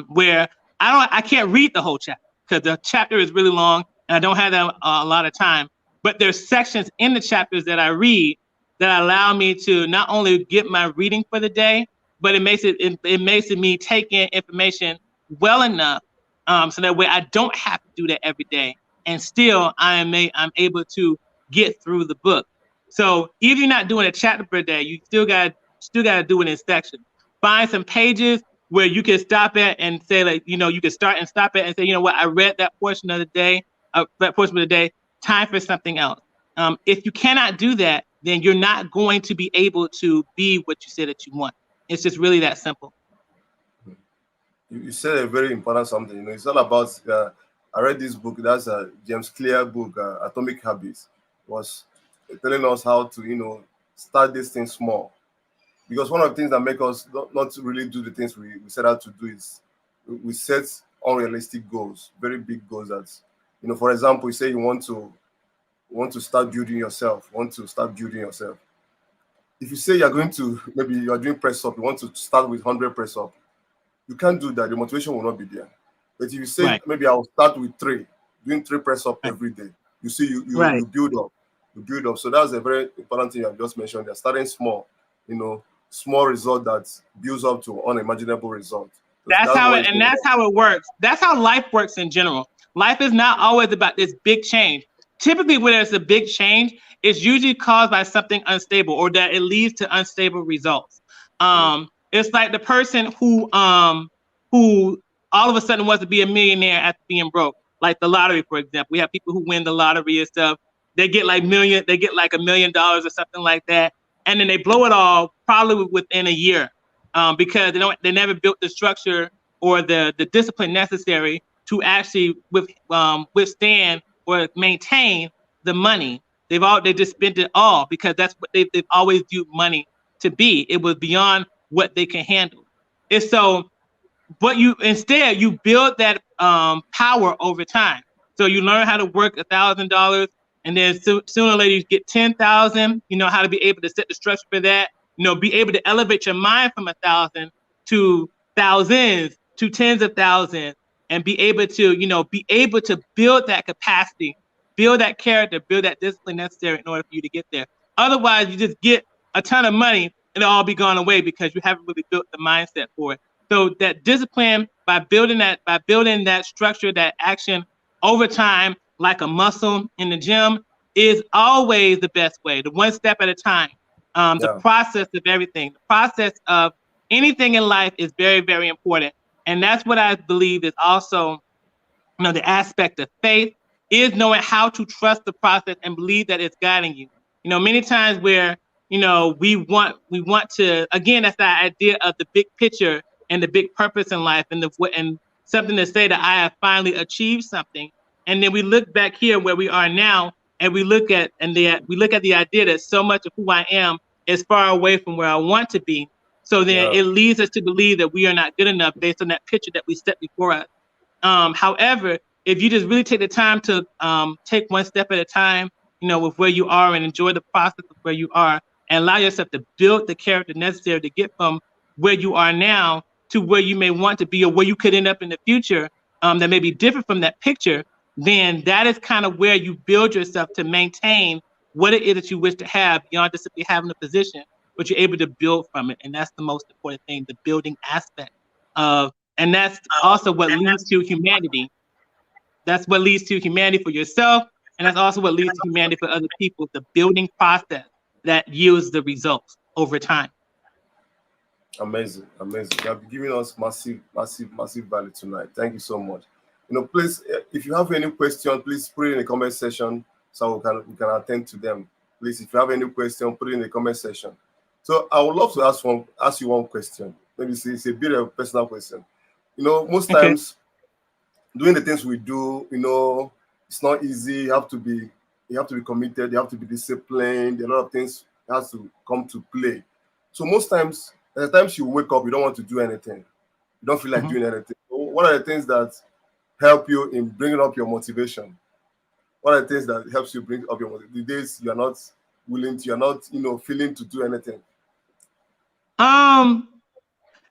where I can't read the whole chapter because the chapter is really long and I don't have a lot of time. But there's sections in the chapters that I read that allow me to not only get my reading for the day, but it makes it me take in information well enough, so that way I don't have to do that every day, and still I'm able to get through the book. So even if you're not doing a chapter per day, you still got to do it in sections. Find some pages where you can stop at and say, like, you can start and stop at and say, you know what, I read that portion of the day, time for something else. If you cannot do that, then you're not going to be able to be what you say that you want. It's just really that simple. You said a very important something. It's all about. I read this book. That's a James Clear book, Atomic Habits. It was telling us how to, start this thing small. Because one of the things that make us not really do the things we set out to do is we set unrealistic goals, very big goals. That, for example, you say you want to start building yourself. If you say you're going to, maybe you're doing press up, you want to start with 100 press up. You can't do that. The motivation will not be there. But if you say, right, maybe I'll start with 3, doing 3 press up every day, you see, you build up. You build up. So that's a very important thing I've just mentioned. They're starting small, small result that builds up to unimaginable result. That's how it works. That's how life works in general. Life is not always about this big change. Typically, when there's a big change, it's usually caused by something unstable or that it leads to unstable results. It's like the person who all of a sudden wants to be a millionaire after being broke, like the lottery, for example. We have people who win the lottery and stuff. They get like $1 million or something like that, and then they blow it all probably within a year, because they never built the structure or the discipline necessary to actually withstand or maintain the money. They just spent it all because that's what they've always viewed money to be. It was beyond what they can handle. And so, but you build that power over time. So you learn how to work $1,000, and then sooner or later you get 10,000. You know how to be able to set the structure for that. Be able to elevate your mind from 1,000 to thousands to tens of thousands, and be able to build that capacity, build that character, build that discipline necessary in order for you to get there. Otherwise, you just get a ton of money and it'll all be gone away because you haven't really built the mindset for it. So that discipline, by building that structure, that action over time, like a muscle in the gym, is always the best way. The one step at a time. The process of everything, the process of anything in life is very, very important. And that's what I believe is also, the aspect of faith, is knowing how to trust the process and believe that it's guiding you. Many times where, we want to, again, that's the idea of the big picture and the big purpose in life, and something to say that I have finally achieved something. And then we look back here where we are now, and we look at the idea that so much of who I am is far away from where I want to be. So then it leads us to believe that we are not good enough based on that picture that we set before us. However, if you just really take the time to take one step at a time, with where you are, and enjoy the process of where you are, and allow yourself to build the character necessary to get from where you are now to where you may want to be, or where you could end up in the future, that may be different from that picture, then that is kind of where you build yourself to maintain what it is that you wish to have beyond just simply having a position, but you're able to build from it. And that's the most important thing, the building aspect of, and that's also what leads to humanity. That's what leads to humanity for yourself. And that's also what leads to humanity for other people, the building process that yields the results over time. Amazing. You have given us massive value tonight. Thank you so much. Please, if you have any question, please put it in the comment section so we can attend to them. Please, if you have any question, put it in the comment section. So I would love to ask you one question. Maybe it's a bit of a personal question. Most times doing the things we do, it's not easy. You have to be committed. You have to be disciplined. A lot of things has to come to play. So most times, at the times you wake up, you don't want to do anything. You don't feel like doing anything. So what are the things that help you in bringing up your motivation? What are the things that helps you bring up your motivation? The days you are not willing to, you're not, feeling to do anything.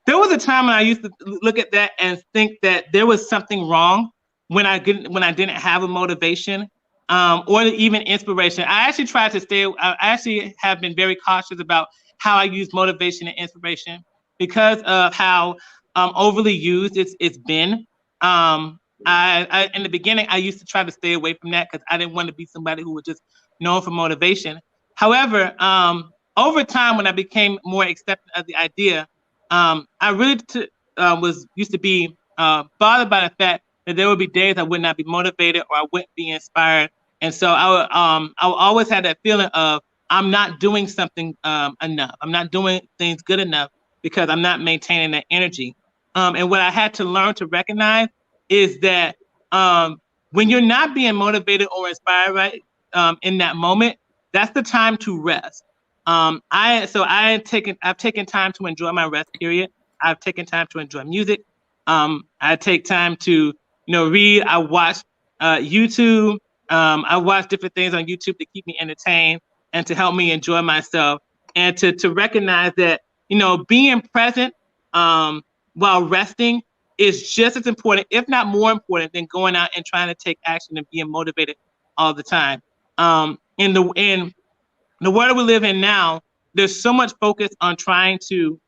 There was a time when I used to look at that and think that there was something wrong when I didn't have a motivation, or even inspiration. I actually have been very cautious about how I use motivation and inspiration because of how overly used it's been. I in the beginning, I used to try to stay away from that because I didn't want to be somebody who was just known for motivation. However, over time, when I became more accepting of the idea, I really was used to be bothered by the fact that there would be days I would not be motivated or I wouldn't be inspired, and so I would always have that feeling of I'm not doing something enough. I'm not doing things good enough because I'm not maintaining that energy. And what I had to learn to recognize is that when you're not being motivated or inspired, right, in that moment, that's the time to rest. I've taken time to enjoy my rest period. I've taken time to enjoy music. I take time to read. I watch YouTube. I watch different things on YouTube to keep me entertained and to help me enjoy myself, and to recognize that being present while resting is just as important, if not more important, than going out and trying to take action and being motivated all the time. In the world we live in now, there's so much focus on trying to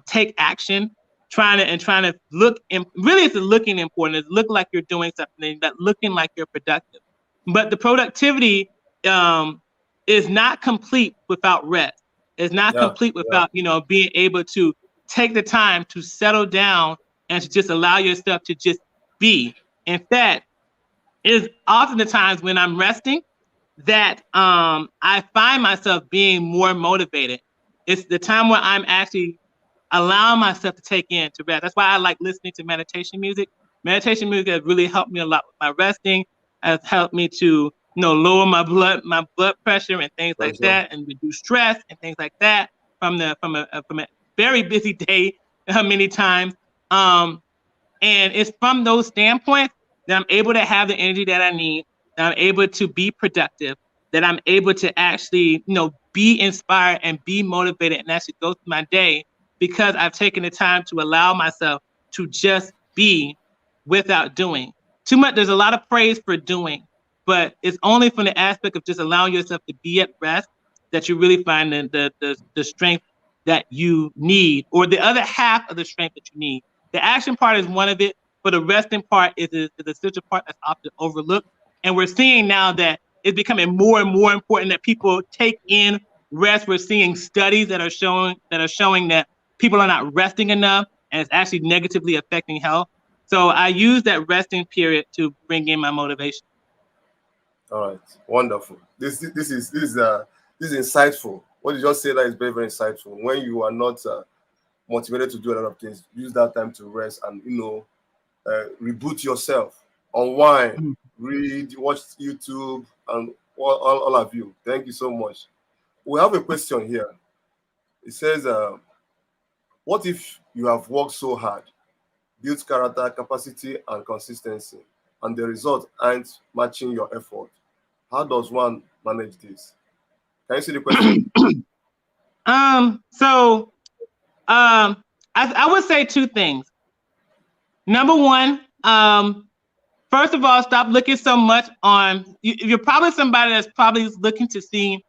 take action, trying to look. Really, it's looking important. It's look like you're doing something, that looking like you're productive. But the productivity is not complete without rest. It's not complete without being able to take the time to settle down and to just allow yourself to just be. In fact, it's often the times when I'm resting that I find myself being more motivated. It's the time where I'm actually allowing myself to take in, to rest. That's why I like listening to meditation music. Meditation music has really helped me a lot with my resting. Has helped me to lower my blood pressure and things like that, and reduce stress and things like that from a very busy day many times. And it's from those standpoints that I'm able to have the energy that I need, that I'm able to be productive, that I'm able to actually, be inspired and be motivated and actually go through my day, because I've taken the time to allow myself to just be without doing. Too much, there's a lot of praise for doing, but it's only from the aspect of just allowing yourself to be at rest that you really find the strength that you need, or the other half of the strength that you need. The action part is one of it, but the resting part is the essential part that's often overlooked. And we're seeing now that it's becoming more and more important that people take in rest. We're seeing studies that are showing that people are not resting enough, and it's actually negatively affecting health. So I use that resting period to bring in my motivation. All right, wonderful. This is insightful. What you just said that is very, very insightful. When you are not motivated to do a lot of things, use that time to rest and reboot yourself, unwind, read, watch YouTube, and all of you. Thank you so much. We have a question here. It says, what if you have worked so hard, built character, capacity, and consistency, and the result aren't matching your effort? How does one manage this? Can you see the question? I would say two things. Number one, first of all, stop looking so much on. You're probably somebody that's probably looking to see,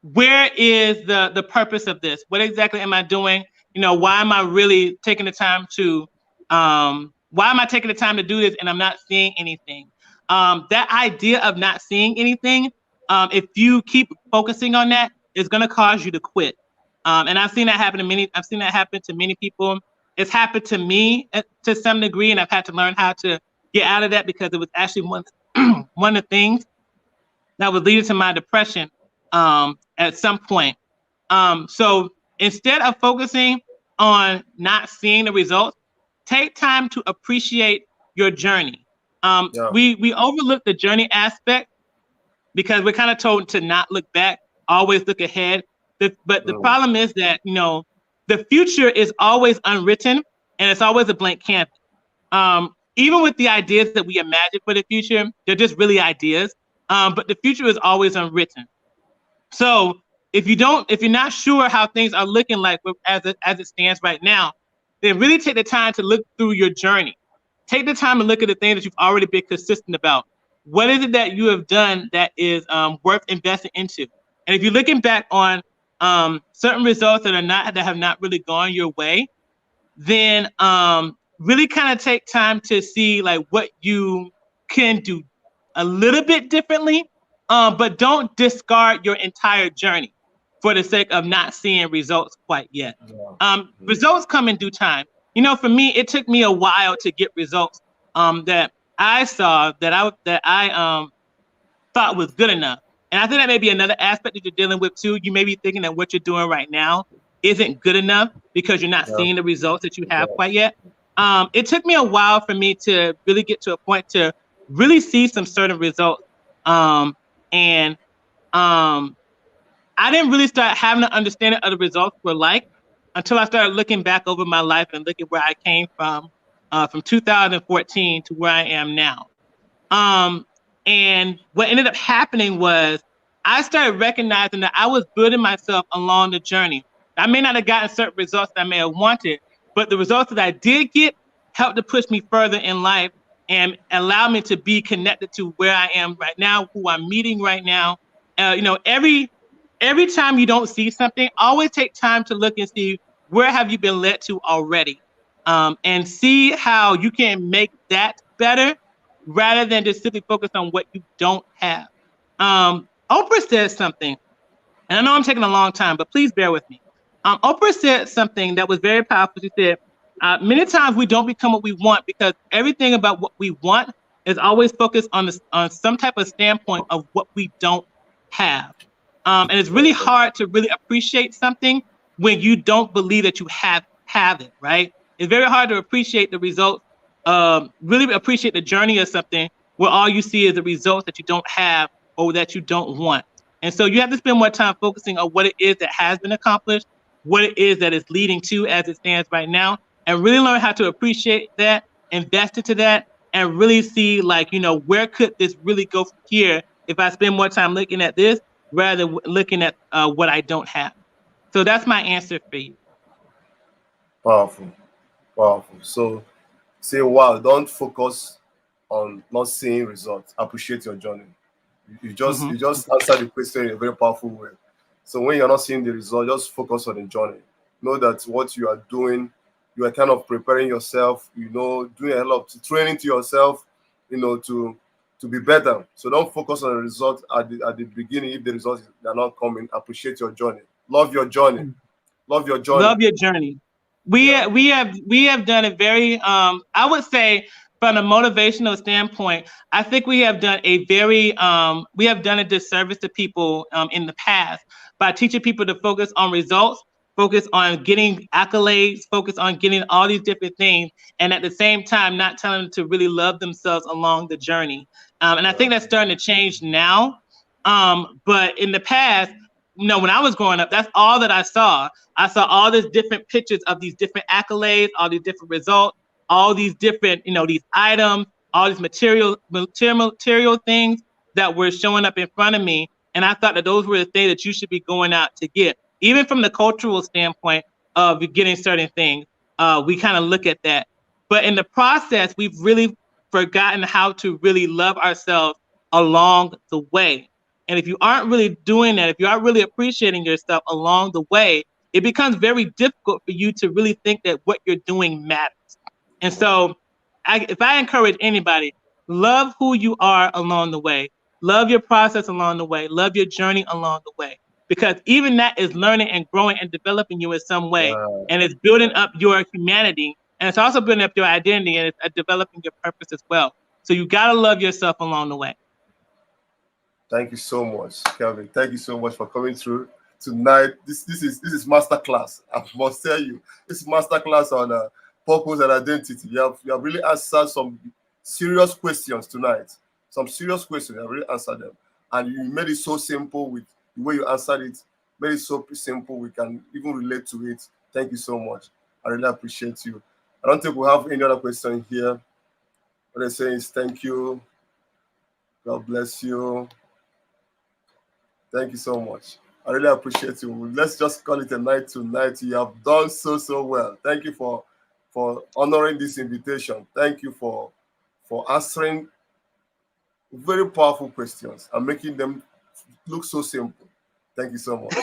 where is the purpose of this? What exactly am I doing? Why am I really taking the time to do this and I'm not seeing anything? That idea of not seeing anything, if you keep focusing on that, is going to cause you to quit. And I've seen that happen to many people. It's happened to me to some degree, and I've had to learn how to get out of that, because it was actually one of the things that was leading to my depression at some point. So instead of focusing on not seeing the results, take time to appreciate your journey. We overlook the journey aspect because we're kind of told to not look back, always look ahead. But the problem is that, the future is always unwritten, and it's always a blank canvas. Even with the ideas that we imagine for the future, they're just really ideas. But the future is always unwritten. So if you're not sure how things are looking like as it stands right now, then really take the time to look through your journey. Take the time to look at the things that you've already been consistent about. What is it that you have done that is worth investing into? And if you're looking back on certain results that have not really gone your way, then really kind of take time to see like what you can do a little bit differently, but don't discard your entire journey for the sake of not seeing results quite yet. Results come in due time. For me, it took me a while to get results that I saw that I thought was good enough. And I think that may be another aspect that you're dealing with too. You may be thinking that what you're doing right now isn't good enough because you're not seeing the results that you have quite yet. It took me a while for me to really get to a point to really see some certain results. And I didn't really start having an understanding of the results were like until I started looking back over my life and looking where I came from 2014 to where I am now. And what ended up happening was I started recognizing that I was building myself along the journey. I may not have gotten certain results that I may have wanted, but the results that I did get helped to push me further in life and allow me to be connected to where I am right now, who I'm meeting right now. Every time you don't see something, always take time to look and see where have you been led to already, and see how you can make that better rather than just simply focus on what you don't have. Oprah said something, and I know I'm taking a long time, but please bear with me. Oprah said something that was very powerful. She said, many times we don't become what we want because everything about what we want is always focused on some type of standpoint of what we don't have. And it's really hard to really appreciate something when you don't believe that you have it, right? It's very hard to appreciate the results, really appreciate the journey of something where all you see is the results that you don't have or that you don't want. And so you have to spend more time focusing on what it is that has been accomplished, what it is that is leading to as it stands right now, and really learn how to appreciate that, invest into that, and really see where could this really go from here if I spend more time looking at this rather than looking at what I don't have. So that's my answer for you. Powerful. So say, wow, don't focus on not seeing results. Appreciate your journey. You just answer the question in a very powerful way. So when you're not seeing the result, just focus on the journey. Know that what you are doing, you are kind of preparing yourself, doing a lot of training to yourself, to be better. So don't focus on the result at the beginning. If the results are not coming, appreciate your journey. Love your journey. Love your journey. Love your journey. We have done it very I would say from a motivational standpoint, I think we have done a disservice to people in the past by teaching people to focus on results, focus on getting accolades, focus on getting all these different things, and at the same time not telling them to really love themselves along the journey. And I think that's starting to change now. But in the past, when I was growing up, that's all that I saw. I saw all these different pictures of these different accolades, all these different results, all these different, these items, all these material things that were showing up in front of me. And I thought that those were the things that you should be going out to get. Even from the cultural standpoint of getting certain things, we kind of look at that. But in the process, we've really forgotten how to really love ourselves along the way. And if you aren't really doing that, if you aren't really appreciating yourself along the way, it becomes very difficult for you to really think that what you're doing matters. And so if I encourage anybody, love who you are along the way. Love your process along the way. Love your journey along the way. Because even that is learning and growing and developing you in some way. And it's building up your humanity. And it's also building up your identity, and it's developing your purpose as well. So you got to love yourself along the way. Thank you so much, Kelvin. Thank you so much for coming through tonight. This is masterclass. I must tell you, this is masterclass on purpose and identity. You have really answered some serious questions tonight. Some serious questions. You have really answered them, and you made it so simple with the way you answered it. Made it so simple we can even relate to it. Thank you so much. I really appreciate you. I don't think we have any other question here. What I say is thank you. God bless you. Thank you so much. I really appreciate you. Let's just call it a night tonight. You have done so well. Thank you for honoring this invitation. Thank you for answering very powerful questions and making them look so simple. Thank you so much.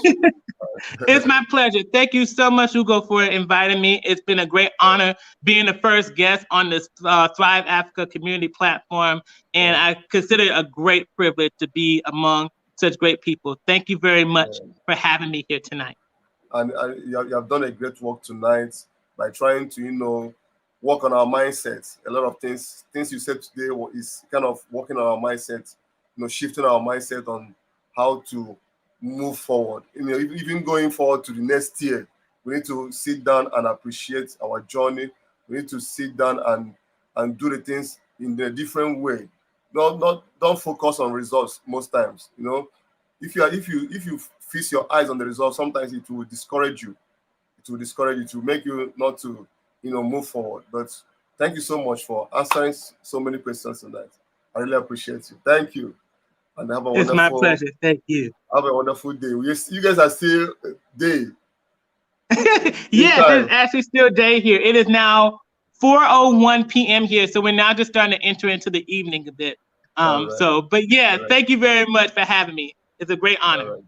It's my pleasure. Thank you so much, Hugo, for inviting me. It's been a great honor being the first guest on this Thrive Africa community platform, and I consider it a great privilege to be among such great people. Thank you very much for having me here tonight. And you have done a great work tonight by trying to, work on our mindset. A lot of things you said today is kind of working on our mindset, shifting our mindset on how to move forward. Even going forward to the next year, we need to sit down and appreciate our journey. We need to sit down and do the things in a different way. Don't focus on results most times. If you fix your eyes on the results, sometimes it will discourage you. It will discourage you, to make you not to move forward. But thank you so much for answering so many questions tonight. I really appreciate you. Thank you, and have a It's my pleasure. Thank you. Have a wonderful day. You guys are still day. Yes, it's actually still day here. It is now 4:01 p.m. here, so we're now just starting to enter into the evening a bit. Right. But yeah, right. Thank you very much for having me. It's a great honor. Right.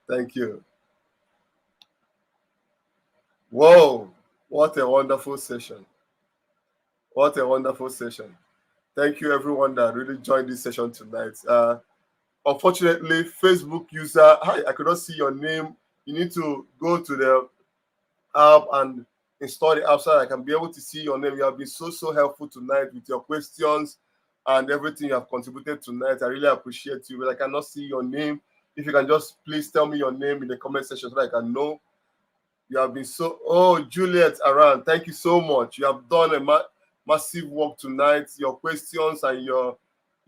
Thank you. Whoa, what a wonderful session. What a wonderful session. Thank you, everyone that really joined this session tonight. Unfortunately, Facebook user, hi, I could not see your name. You need to go to the app and install the app so that I can be able to see your name. You have been so helpful tonight with your questions and everything you have contributed tonight. I really appreciate you, but I cannot see your name. If you can just please tell me your name in the comment section so that I can know. You have been Juliet Aran, thank you so much. You have done a massive work tonight. Your questions and your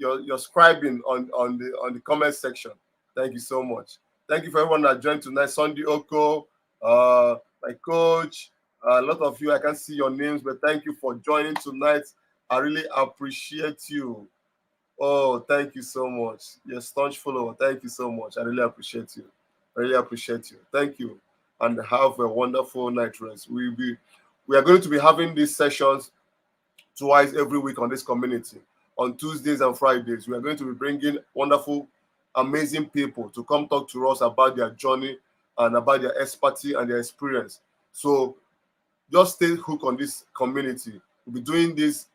scribing on the comment section. Thank you so much. Thank you for everyone that joined tonight. Sunday Oko, my coach, a lot of you, I can't see your names, but thank you for joining tonight. I really appreciate you. Oh, thank you so much. Your staunch follower, thank you so much. I really appreciate you. I really appreciate you. Thank you. And have a wonderful night rest. We are going to be having these sessions twice every week on this community. On Tuesdays and Fridays, we are going to be bringing wonderful, amazing people to come talk to us about their journey and about their expertise and their experience. So just stay hooked on this community. We'll be doing this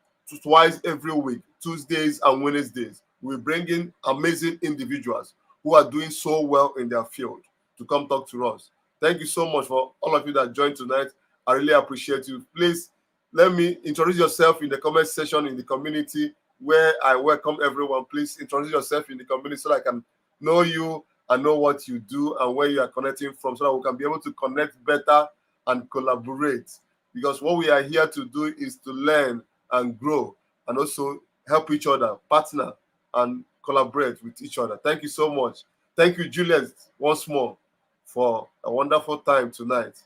twice every week, Tuesdays and Wednesdays. We'll bring in amazing individuals who are doing so well in their field to come talk to us. Thank you so much for all of you that joined tonight. I really appreciate you. Please let me introduce yourself in the comment section in the community where I welcome everyone. Please introduce yourself in the community so that I can know you and know what you do and where you are connecting from, so that we can be able to connect better and collaborate. Because what we are here to do is to learn and grow and also help each other, partner and collaborate with each other. Thank you so much. Thank you, Juliet, once more for a wonderful time tonight.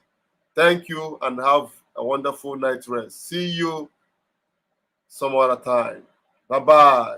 Thank you and have a wonderful night rest. See you some other time. Bye-bye.